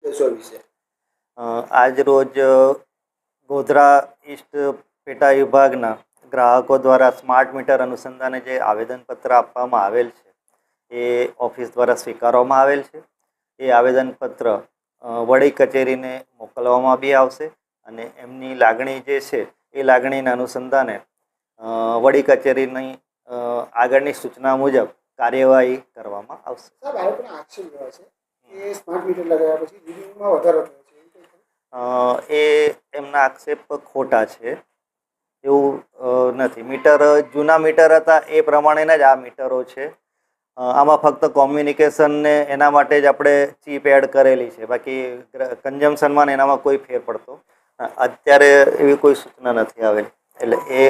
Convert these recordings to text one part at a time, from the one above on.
કહેશો એ વિશે? આજ રોજ ગોધરા ઈસ્ટ પેટા વિભાગના ગ્રાહકો દ્વારા સ્માર્ટ મીટર અનુસંધાને જે આવેદનપત્ર આપવામાં આવેલ છે એ ઓફિસ દ્વારા સ્વીકારવામાં આવેલ છે. એ આવેદનપત્ર વડી કચેરીને મોકલવામાં બી આવશે અને એમની લાગણી જે છે એ લાગણીના અનુસંધાને વડી કચેરીની આગળની સૂચના મુજબ કાર્યવાહી કરવામાં આવશે. સાહેબ, આ પણ આક્ષેપ એવા છે કે સ્માર્ટ મીટર લગાવ્યા પછી રીડિંગમાં વધારો થયો છે. એ એમના આક્ષેપ ખોટા છે. એવું નથી. મીટર જૂના મીટર હતા એ પ્રમાણેના જ આ મીટરો છે. આમાં ફક્ત કોમ્યુનિકેશનને એના માટે જ આપણે ચીપ એડ કરેલી છે. બાકી કન્ઝમ્પશનમાં એનામાં કોઈ ફેર પડતો અત્યારે એવી કોઈ સૂચના નથી આવેલી. એટલે એ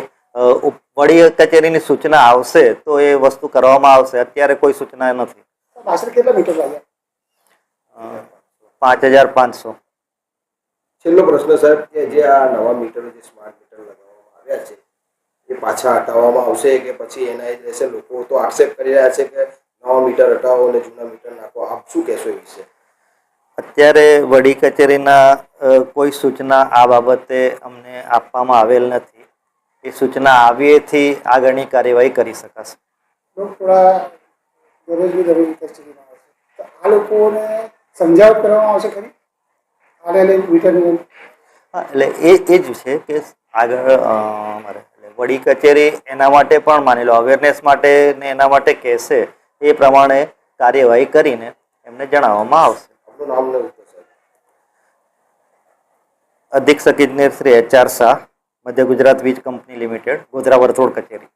વડી કચેરીની સૂચના આવશે તો એ વસ્તુ કરવામાં આવશે. અત્યારે કોઈ સૂચના નથી. આશરે કેટલા મીટર લાગ્યા? 5500. છેલ્લો પ્રશ્ન સાહેબ, કે જે આ નવા મીટરો જે સ્માર્ટ મીટર લગાવવામાં આવ્યા છે એ પાછા હટાવવામાં આવશે કે પછી એના જ રહેશે? લોકો તો આક્ષેપ કરી રહ્યા છે કે નવા મીટર હટાવો અને જૂના મીટર નાખો. આપ શું કહેશો એ વિશે? અત્યારે વડી કચેરીના કોઈ સૂચના આ બાબતે અમને આપવામાં આવેલ નથી. એ સૂચના આવ્યેથી આગળની કાર્યવાહી કરી શકાશે. થોડા દરરોજ કચેરીમાં આવશે તો આ લોકોને સમજાવટ કરવામાં આવશે ખરી? હા, એટલે એ જ છે કે આગળ અમારે વડી કચેરી એના માટે પણ માની લો અવેરનેસ માટે ને એના માટે કહેશે એ પ્રમાણે કાર્યવાહી કરીને એમને જણાવવામાં આવશે. આપનું નામ ને અધિક્ષક ઇજનેર શ્રી HR શાહ, મધ્ય ગુજરાત વીજ કંપની લિમિટેડ, ગોધરા વર્તુળ કચેરી.